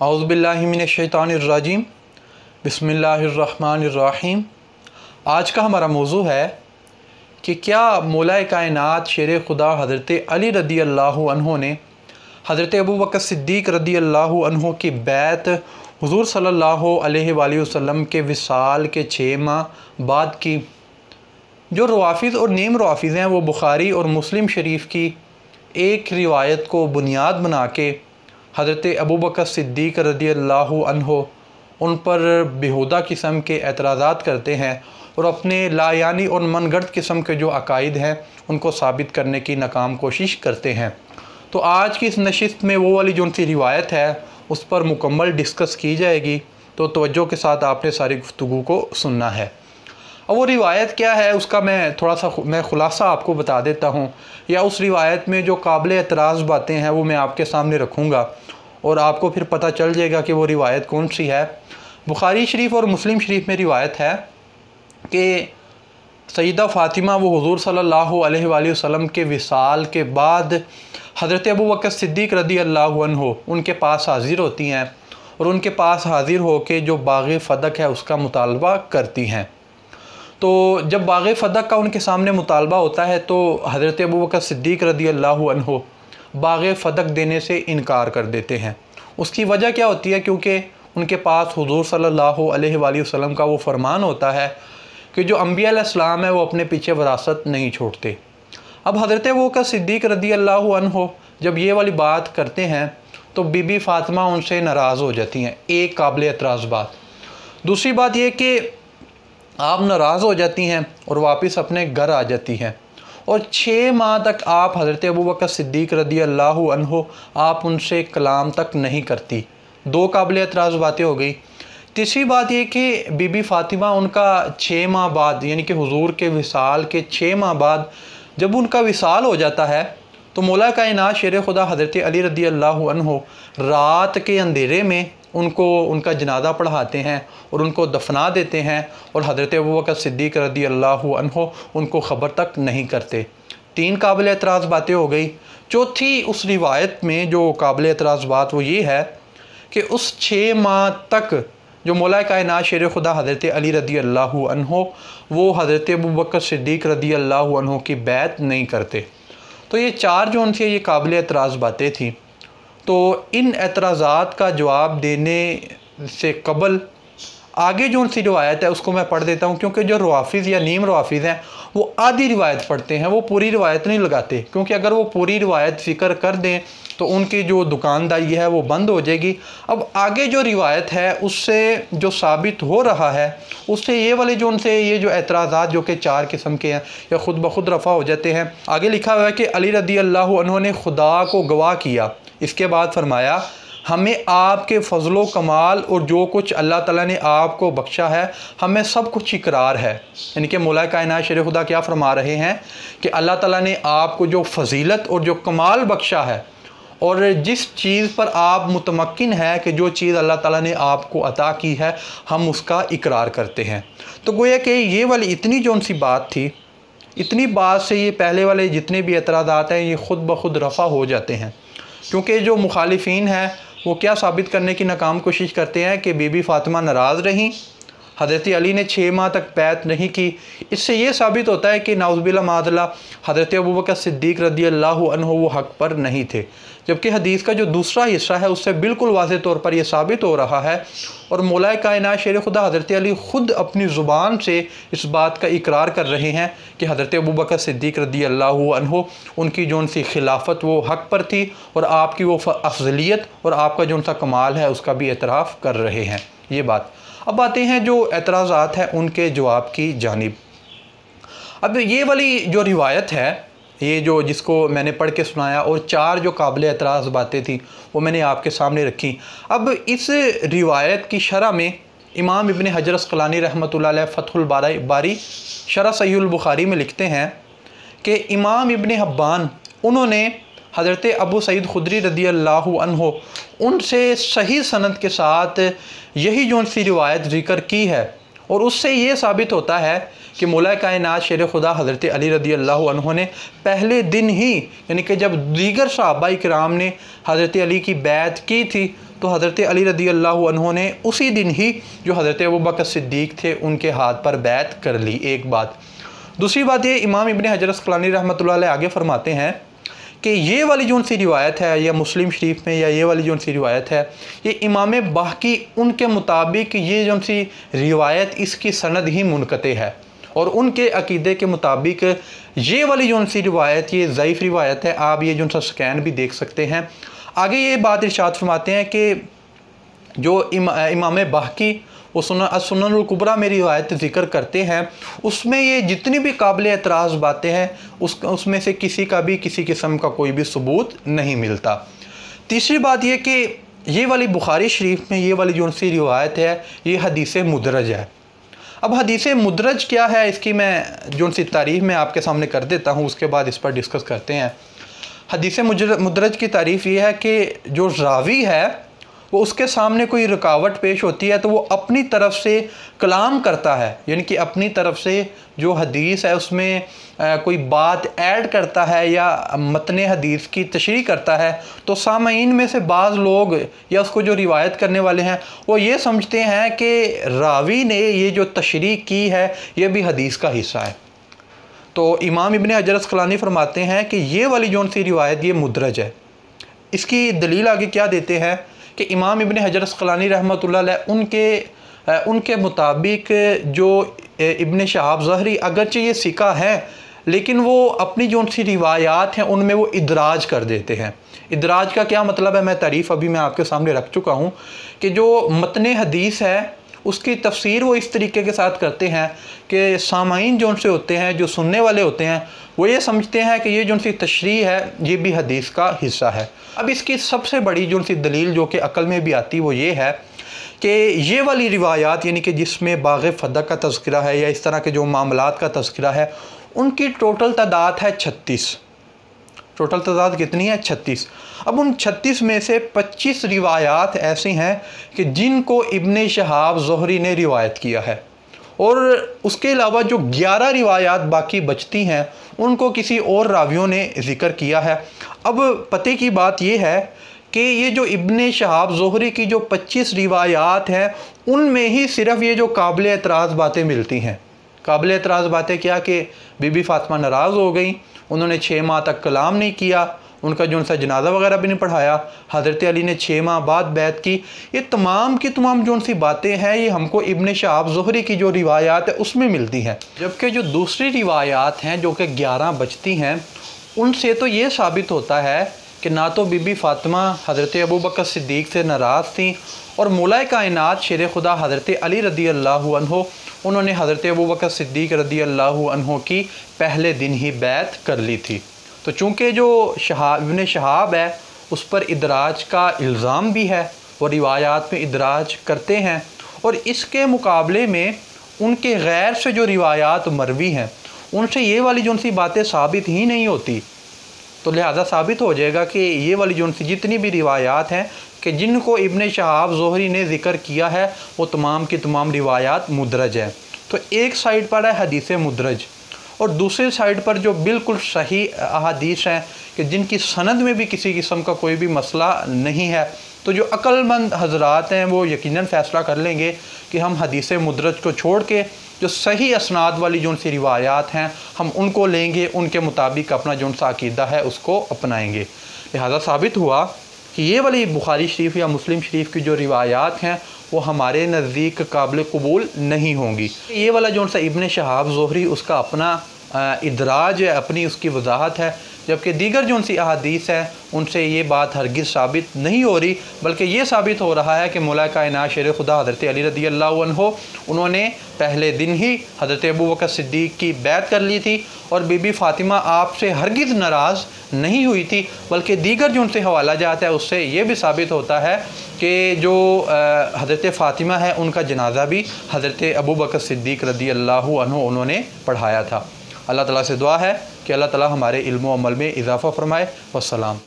औज़ुबिल्लाहि मिनश्शैतानिर्रजीम बिस्मिल्लाहिर्रहमानिर्रहीम। आज का हमारा मौजू है कि क्या मौलाए कायनात शेर खुदा हज़रत अली रदी अल्लाहु अन्हु ने हज़रत अबू बकर सिद्दीक़ रदी अल्लाहु अन्हु की बैत हुज़ूर सल्लल्लाहु अलैहि वसल्लम के विसाल के 6 माह बाद की। जो रवाफ़िज़ और नीम रवाफ़िज़ हैं वो बुखारी और मुस्लिम शरीफ की एक रिवायत को बुनियाद बना के हज़रत अबू बकर सिद्दीक़ रदी अल्लाहु अन्हु उन पर बेहुदा किस्म के एतराज़ात करते हैं और अपने लायानी और मनगढ़ंत किस्म के जो अकायद हैं उनको साबित करने की नाकाम कोशिश करते हैं। तो आज की इस नशिस्त में वो वाली जो उनकी रिवायत है उस पर मुकम्मल डिस्कस की जाएगी, तो तवज्जो के साथ आपने सारी गुफ्तगू को सुनना है। अब वो रिवायत क्या है उसका मैं थोड़ा सा खुलासा आपको बता देता हूँ, या उस रिवायत में जो काबिल एतराज़ बातें हैं वो मैं आपके सामने रखूँगा और आपको फिर पता चल जाएगा कि वो रिवायत कौन सी है। बुखारी शरीफ और मुस्लिम शरीफ में रिवायत है कि सईदा फ़ातिमा वो हुज़ूर सल्लल्लाहु अलैहि वसल्लम के विसाल के बाद हज़रत अबू बकर सिद्दीक़ रदी अल्लाहु अन्हु उनके पास हाज़िर होती हैं और उनके पास हाज़िर होकर जो बाग़ फ़दक है उसका मुतालबा करती हैं। तो जब बाग़ फ़दक का उनके सामने मुतालबा होता है तो हज़रत अबू बकर सिद्दीक़ रदी अल्लाहु अन्हु बाग़ फ़दक देने से इनकार कर देते हैं। उसकी वजह क्या होती है? क्योंकि उनके पास हुज़ूर सल्लल्लाहु अलैहि वसल्लम का वो फरमान होता है कि जो अम्बिया अलैहिस्सलाम है वो अपने पीछे विरासत नहीं छोड़ते। अब हज़रत अबू बकर सिद्दीक़ रदी अल्लाहु अन्हु जब ये वाली बात करते हैं तो बीबी फ़ातिमा उनसे नाराज़ हो जाती हैं। एक काबिल एतराज़ बात। दूसरी बात ये कि आप नाराज़ हो जाती हैं और वापस अपने घर आ जाती हैं और 6 माह तक आप हज़रत अबू बकर सिद्दीक़ रदी अल्लाहु अन्हु आप उनसे कलाम तक नहीं करती। 2 काबिल एतराज़ बातें हो गई। तीसरी बात ये कि बीबी फ़ातिमा उनका 6 माह बाद यानी कि हुज़ूर के विसाल के 6 माह बाद जब उनका विसाल हो जाता है तो मौला कायनात शेर खुदा हज़रत अली रदी अल्लाहु अन्हु रात के अंधेरे में उनको उनका जनाजा पढ़ाते हैं और उनको दफना देते हैं और हज़रत अबू बकर सिद्दीक़ रदी अल्लाहु अन्हु उनको ख़बर तक नहीं करते। 3 काबिल एतराज़ बातें हो गई। चौथी उस रिवायत में जो काबिल एतराज़ बात वो ये है कि उस 6 माह तक जो मौला कायनात शेर खुदा हज़रत अली रदी अल्लाहु अन्हु वो हज़रत अबू बकर सिद्दीक़ रदी अल्लाहु अन्हु की बैत नहीं करते। तो ये 4 जो उनसे ये काबिल एतराज़ बातें थी। तो इन एतराज़ात का जवाब देने से कबल आगे जो उनसी रिवायत है उसको मैं पढ़ देता हूँ, क्योंकि जो रवाफ़िज़ या नीम रवाफ़िज़ हैं वो आधी रिवायत पढ़ते हैं, वो पूरी रिवायत नहीं लगाते, क्योंकि अगर वो पूरी रिवायत ज़िक्र कर दें तो उनकी जो दुकानदारी है वो बंद हो जाएगी। अब आगे जो रिवायत है उससे जो साबित हो रहा है उससे ये वाले जो उनसे ये जो एतराज़ात जो कि 4 किस्म के हैं या ख़ुद ब खुद रफ़ा हो जाते हैं। आगे लिखा हुआ है कि अली रदी अल्लाहु अन्हु ने खुदा को गवाह किया, इसके बाद फरमाया हमें आपके फ़ज़लो कमाल और जो कुछ अल्लाह ताला ने आपको बख्शा है हमें सब कुछ इकरार है। यानी कि मौला कायनात शेर खुदा क्या फरमा रहे हैं कि अल्लाह ताला ने आपको जो फ़जीलत और जो कमाल बख्शा है और जिस चीज़ पर आप मुतमक्किन है कि जो चीज़ अल्लाह ताला ने आपको अता की है हम उसका इकरार करते हैं। तो गोया कि ये वाली इतनी जो उनसी बात थी, इतनी बात से ये पहले वाले जितने भी एतराज़ात हैं ये ख़ुद ब खुद रफ़ा हो जाते हैं, क्योंकि जो मुखालिफिन हैं वो क्या साबित करने की नाकाम कोशिश करते हैं कि बीबी फ़ातिमा नाराज़ रहीं, हज़रत अली ने 6 माह तक बैत नहीं की। इससे ये साबित होता है कि नाउज़ुबिल्लाह माज़अल्लाह हज़रत अबू बकर सिद्दीक़ रदी अल्लाहु अन्हु वो हक़ पर नहीं थे। जबकि हदीस का जो दूसरा हिस्सा है उससे बिल्कुल वाज़ेह तौर पर यह साबित हो रहा है और मौला कायनात शेर खुदा हज़रत अली ख़ुद अपनी ज़ुबान से इस बात का इकरार कर रहे हैं कि हज़रत अबू बकर सिद्दीक़ रदी अल्लाहु अन्हु उनकी जो उनसी खिलाफत वो हक़ पर थी और आपकी वो अफज़लियत और आपका जो उनका कमाल है उसका भी एतराफ़ कर रहे हैं। ये बात। अब आते हैं जो एतराज़ात हैं उनके जवाब की जानिब। अब ये वाली जो रिवायत है ये जो जिसको मैंने पढ़ के सुनाया और 4 जो काबिल एतराज़ बातें थी वो मैंने आपके सामने रखी। अब इस रिवायत की शरह में इमाम इब्न हजर अस्क़लानी रहमतुल्लाह अलैह फ़थुल बारी शरह सहीहुल बुखारी में लिखते हैं कि इमाम इब्न हब्बान उन्होंने हज़रत अबू सईद खुदरी रदी अल्लाहु अन्हु उनसे सही सनद के साथ यही जो उनसी रिवायत ज़िक्र की है और उससे ये साबित होता है कि मौला कायनात शेर खुदा हज़रत अली रदी अल्लाह अन्हु ने पहले दिन ही, यानी कि जब दीगर सहाबा किराम ने हज़रत अली की बैत की थी, तो हज़रत अली रदी अल्लाह अन्हु ने उसी दिन ही जो हज़रत अबू बकर सिद्दीक़ थे उनके हाथ पर बैत कर ली। एक बात। दूसरी बात ये, इमाम इब्न हजर अस्क़लानी रहमतुल्लाह अलैह आगे फरमाते हैं कि ये वाली जो सी रिवायत है, या मुस्लिम शरीफ में या ये वाली जो सी रिवायत है, ये इमाम बाकी उनके मुताबिक ये जो सी रिवायत इसकी सनद ही मुनक़ते है, और उनके अकीदे के मुताबिक ये वाली जो सी रिवायत ये ज़ईफ़ रिवायत है। आप ये जो सा स्कैन भी देख सकते हैं। आगे ये बात इरशाद फरमाते हैं कि जो इमाम बाकी वो सुननुल कुबरा में रिवायत ज़िक्र करते हैं, उसमें ये जितनी भी काबिल एतराज़ बातें हैं उसमें से किसी का भी किसी किस्म का कोई भी सबूत नहीं मिलता। तीसरी बात ये कि ये वाली बुखारी शरीफ में ये वाली जो सी रिवायत है ये हदीस मुदरज है। अब हदीस मुदरज क्या है, इसकी मैं जो सी तारीफ़ में आपके सामने कर देता हूँ, उसके बाद इस पर डिस्कस करते हैं। हदीस मुदरज की तारीफ़ ये है कि जो रावी है वो उसके सामने कोई रुकावट पेश होती है तो वो अपनी तरफ से कलाम करता है, यानी कि अपनी तरफ से जो हदीस है उसमें कोई बात ऐड करता है या मतने हदीस की तशरीह करता है, तो सामईन में से बाज़ लोग या उसको जो रिवायत करने वाले हैं वो ये समझते हैं कि रावी ने ये जो तशरीह की है ये भी हदीस का हिस्सा है। तो इमाम इब्न हजर अस्क़लानी फरमाते हैं कि ये वाली जो सी रिवायत ये मुदरज है। इसकी दलील आगे क्या देते हैं कि इमाम इब्न हजर अस्क़लानी रहमतुल्लाह अलैह उनके मुताबिक जो इब्न शहाब ज़हरी अगरचे ये सिका है, लेकिन वो अपनी जो सी रिवायात हैं उनमें वो इदराज कर देते हैं। इदराज का क्या मतलब है, मैं तारीफ़ अभी मैं आपके सामने रख चुका हूँ कि जो मतने हदीस है उसकी तफसीर वो इस तरीके के साथ करते हैं कि सामाईन जो से होते हैं, जो सुनने वाले होते हैं, वो ये समझते हैं कि ये जो सी तशरीह है ये भी हदीस का हिस्सा है। अब इसकी सबसे बड़ी जो सी दलील जो कि अक़ल में भी आती वो ये है कि ये वाली रिवायात, यानी कि जिसमें बाग़ फ़दक़ का तज़किरा है या इस तरह के जो मामलात का तज़किरा है, उनकी टोटल तादाद है 36। टोटल तादाद कितनी है? 36। अब उन 36 में से 25 रिवायात ऐसी हैं कि जिनको इब्न शहाब ज़ुहरी ने रिवायत किया है, और उसके अलावा जो 11 रिवायात बाकी बचती हैं उनको किसी और रावियों ने ज़िक्र किया है। अब पते की बात यह है कि ये जो इब्न शहाब ज़ुहरी की जो 25 रिवायात हैं उनमें ही सिर्फ़ ये जो काबिल एतराज़ बातें मिलती हैं। काबिल एतराज़ बातें क्या कि बीबी फ़ातिमा नाराज़ हो गई, उन्होंने 6 माह तक कलाम नहीं किया, उनका जो उनसा जनाजा वगैरह भी नहीं पढ़ाया, हज़रत अली ने 6 माह बाद बैत की। ये तमाम की तमाम जो सी बातें हैं ये हमको इब्न शहाब ज़ुहरी की जो रिवायात है उसमें मिलती हैं। जबकि जो दूसरी रिवायात हैं जो कि 11 बचती हैं उनसे तो ये साबित होता है कि ना तो बीबी फ़ातिमा हज़रत अबू बकर सिद्दीक़ से नाराज़ थी, और मौला कायनात शेर खुदा हज़रत अली रदी अल्लाह अन्हु उन्होंने हज़रत अबू बकर सिद्दीक़ रदी अल्लाह अन्हु की पहले दिन ही बैत कर ली थी। तो चूँकि जो इब्न शहाब है उस पर इदराज का इल्ज़ाम भी है, और रिवायात में इदराज करते हैं, और इसके मुकाबले में उनके गैर से जो रिवायात मरवी हैं उनसे ये वाली जो सी बातें साबित ही नहीं होती। तो लिहाजा साबित हो जाएगा कि ये वाली जो सी जितनी भी रिवायात हैं कि जिनको इब्न शहाब ज़ुहरी ने ज़िक्र किया है वो तमाम की तमाम रिवायात मुदरज है। तो एक साइड पर है हदीस मुदरज, और दूसरी साइड पर जो बिल्कुल सही अहादीस हैं कि जिनकी सनद में भी किसी किस्म का कोई भी मसला नहीं है। तो जो अक्लमंद हजरात हैं वो यकीनन फ़ैसला कर लेंगे कि हम हदीस मुदरज को छोड़ के जो सही असनाद वाली जो सी रिवायात हैं हम उनको लेंगे, उनके मुताबिक अपना जो सा अकीदा है उसको अपनाएंगे। लिहाजा साबित हुआ कि ये वाली बुखारी शरीफ या मुस्लिम शरीफ की जो रिवायात हैं वो हमारे नज़दीक काबिल कबूल नहीं होंगी। ये वाला जो सा इब्न शहाब ज़ुहरी उसका अपना इदराज है, अपनी उसकी वजाहत है, जबकि दीगर जो सी अहादीस हैं उनसे ये बात हरगिज़ साबित नहीं हो रही, बल्कि ये साबित हो रहा है कि मौला कायनात शेर खुदा हज़रत अली रदी अल्लाह अन्हु उन्होंने पहले दिन ही हज़रत अबू बकर सिद्दीक़ की बैत कर ली थी, और बीबी फ़ातिमा आपसे हरगिज़ नाराज़ नहीं हुई थी। बल्कि दीगर जो उनसे हवाला जाता है उससे ये भी साबित होता है कि जो हज़रत फ़ातिमा है उनका जनाजा भी हज़रत अबू बकर सिद्दीक़ रदी अल्लाह अन्हु उन्होंने पढ़ाया था। अल्लाह ताला से दुआ है कि अल्लाह ताला हमारे इल्म व अमल में इजाफ़ा फ़रमाए। वस्सलाम।